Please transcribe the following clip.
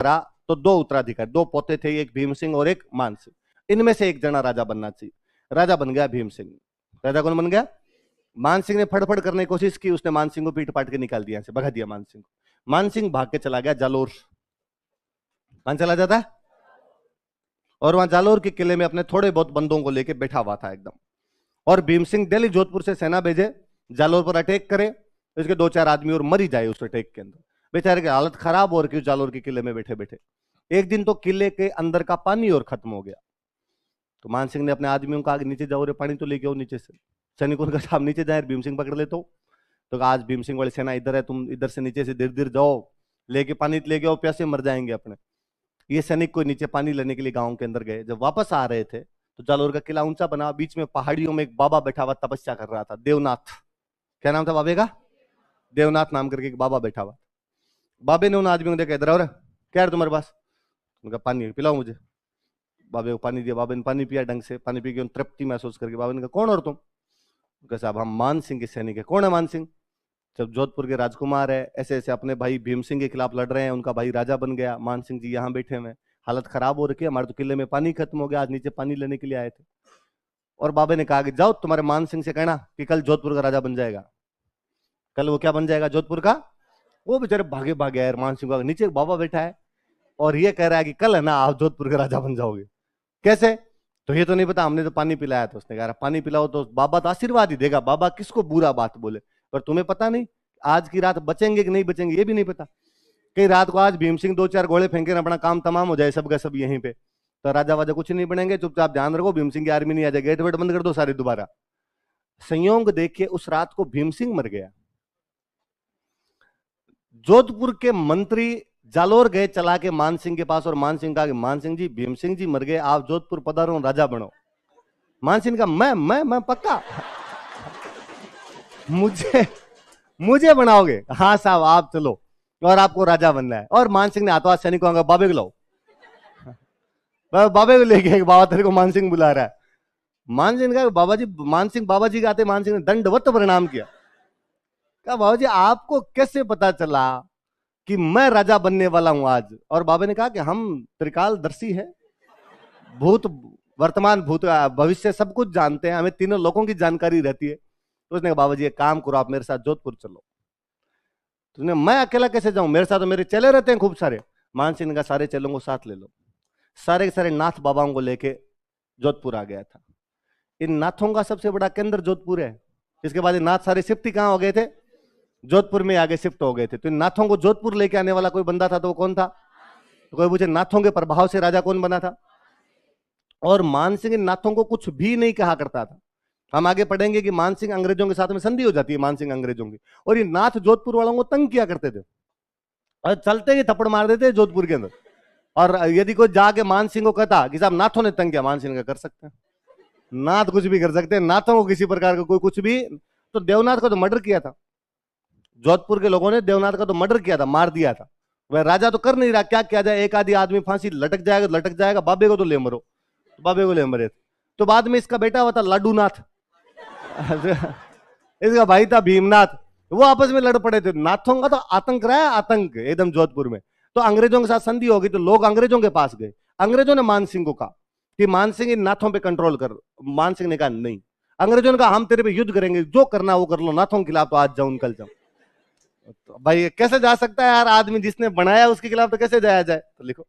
करा तो दो उत्तराधिकारी, दो पोते थे, एक भीम सिंह और एक मान सिंह। इनमें से एक जना राजा बनना चाहिए। राजा बन गया भीम सिंह। राजा कौन बन गया? मान सिंह ने फड़फड़ करने की कोशिश की, उसने मान सिंह को पीट पाट के निकाल दिया, से भगा दिया मान सिंह को। मान सिंह भाग के चला गया जालोर। कहां चला जाता है? और वहां जालोर के किले में अपने थोड़े बहुत बंदों को लेके बैठा हुआ था एकदम। और भीम सिंह दिल्ली जोधपुर से सेना भेजे, जालोर पर अटैक करे, इसके 2-4 आदमी और मर ही जाए उस अटैक के अंदर। बेचारे की हालत खराब हो रही जालोर के किले में बैठे बैठे। एक दिन तो किले के अंदर का पानी और खत्म हो गया, तो मान सिंह ने अपने आदमियों को आगे नीचे जाओ रे, पानी तो लेके आओ नीचे से। सैनिकों ने कहा आप नीचे जाए, भीम सिंह पकड़ लेते हो। तो आज भीम सिंह वाली सेना इधर है, तुम इधर से नीचे से धीरे धीरे जाओ, लेके पानी लेके आओ, प्यासे मर जाएंगे अपने। ये सैनिक को नीचे पानी लेने के लिए गांव के अंदर गए। जब वापस आ रहे थे तो जालोर का किला ऊंचा बना, बीच में पहाड़ियों में एक बाबा बैठा हुआ तपस्या कर रहा था, देवनाथ। क्या नाम था बाबे का? देवनाथ नाम करके एक बाबा बैठा हुआ। बाबे ने उन आदमियों को देखा, इधर और क्या है तुम्हारे पास? उनका पानी पिलाओ मुझे। बाबे को पानी दिया, बाबे ने पानी पिया ढंग से, पानी पी के तृप्ति महसूस करके बाबे ने कहा कौन और तुम? साहब हम मान सिंह के सैनिक है। कौन है मान सिंह? जब जोधपुर के राजकुमार है, ऐसे ऐसे अपने भाई भीम सिंह के खिलाफ लड़ रहे हैं, उनका भाई राजा बन गया, मान सिंह जी यहाँ बैठे हुए, हालत खराब हो रखी है, हमारे तो किले में पानी खत्म हो गया, आज नीचे पानी लेने के लिए आए थे। और बाबे ने कहा कि जाओ तुम्हारे मान सिंह से कहना कि कल जोधपुर का राजा बन जाएगा। कल वो क्या बन जाएगा? जोधपुर का। वो बेचारे भागे भागे यार, मान सिंह का नीचे बाबा बैठा है और ये कह रहा है कि कल है ना आप जोधपुर के राजा बन जाओगे। कैसे? तो ये तो नहीं पता, हमने तो पानी पिलाया। तो उसने कहा पानी पिलाओ तो बाबा तो आशीर्वाद ही देगा, बाबा किसको बुरा बात बोले। पर तुम्हें पता नहीं आज की रात बचेंगे कि नहीं बचेंगे, ये भी नहीं पता। कई रात को आज भीम सिंह 2-4 गोले फेंके, अपना काम तमाम हो जाए, सबका सब यहीं पे, तो राजा वाजा कुछ नहीं बनेंगे। चुपचाप ध्यान रखो, भीम सिंह की आर्मी नहीं आ जाए, गेट वेट बंद कर दो सारे दोबारा। संयोग देखिए उस रात को भीम सिंह मर गया। जोधपुर के मंत्री जालोर गए चला के मान सिंह के पास, और मान सिंह कहा कि मान सिंह जी भीम सिंह जी मर गए, आप जोधपुर पधारो, राजा बनो। मान सिंह का मैं पक्का मुझे बनाओगे? हाँ साहब आप चलो, और आपको राजा बनना है। और मान सिंह ने हाथों हाथ सैनिकों का बाबे को लाओ, बाबे को लेके बाबा तेरे को मान सिंह बुला रहा है। मान सिंह ने कहा बाबा जी, मान सिंह बाबा जी आते, मान सिंह ने दंडवत प्रणाम किया। कहा बाबा जी आपको कैसे पता चला कि मैं राजा बनने वाला हूं आज? और बाबा ने कहा कि हम त्रिकालदर्शी है, भूत वर्तमान भूत भविष्य सब कुछ जानते हैं, हमें तीनों लोगों की जानकारी रहती है। तो उसने कहा बाबा जी एक काम करो, आप मेरे साथ जोधपुर चलो। तो मैं अकेला कैसे जाऊं, मेरे साथ तो मेरे चेले रहते हैं खूब सारे। मान सिंह ने कहा सारे चेलों को साथ ले लो। सारे के सारे नाथ बाबाओं को लेके जोधपुर आ गया था। इन नाथों का सबसे बड़ा केंद्र जोधपुर है। इसके बाद नाथ सारे शिफ्ट कहां हो गए थे? जोधपुर में आगे शिफ्ट हो गए थे। तो इन नाथों को जोधपुर लेके आने वाला कोई बंदा था, तो वो कौन था? तो कोई पूछे नाथों के प्रभाव से राजा कौन बना था? और मान सिंह इन नाथों को कुछ भी नहीं कहा करता था। हम आगे पढ़ेंगे कि मान सिंह अंग्रेजों के साथ में संधि हो जाती है, मान सिंह अंग्रेजों की, और ये नाथ जोधपुर वालों को तंग किया करते थे और चलते ही थप्पड़ मार देते जोधपुर के अंदर। और यदि कोई जाके मान सिंह को कहता कि साहब नाथों ने तंग किया, मान सिंह का कर सकते हैं, नाथ कुछ भी कर सकते हैं, नाथों को किसी प्रकार का कोई कुछ भी। तो देवनाथ का तो मर्डर किया था, जोधपुर के लोगों ने देवनाथ का तो मर्डर किया था, मार दिया था। वह राजा तो कर नहीं रहा, क्या किया जाए, एक आदि आदमी फांसी लटक जाएगा, बाबे को तो ले मरो, बाबे को ले मरे। तो बाद में इसका बेटा हुआ था लाडूनाथ, इसका भाई था भीमनाथ, वो आपस में लड़ पड़े थे। नाथों का तो आतंक रहा है, आतंक एकदम जोधपुर में। तो अंग्रेजों के साथ संधि हो गई, तो लोग अंग्रेजों के पास गए। अंग्रेजों ने मान सिंह को कहा कि मान सिंह इन नाथों पे कंट्रोल कर। मान सिंह ने कहा नहीं। अंग्रेजों ने कहा हम तेरे पे युद्ध करेंगे, जो करना वो कर लो, नाथों के खिलाफ तो आज जाऊं कल जाऊं। तो भाई कैसे जा सकता है यार, आदमी जिसने बनाया उसके खिलाफ तो कैसे जाया जाए? तो लिखो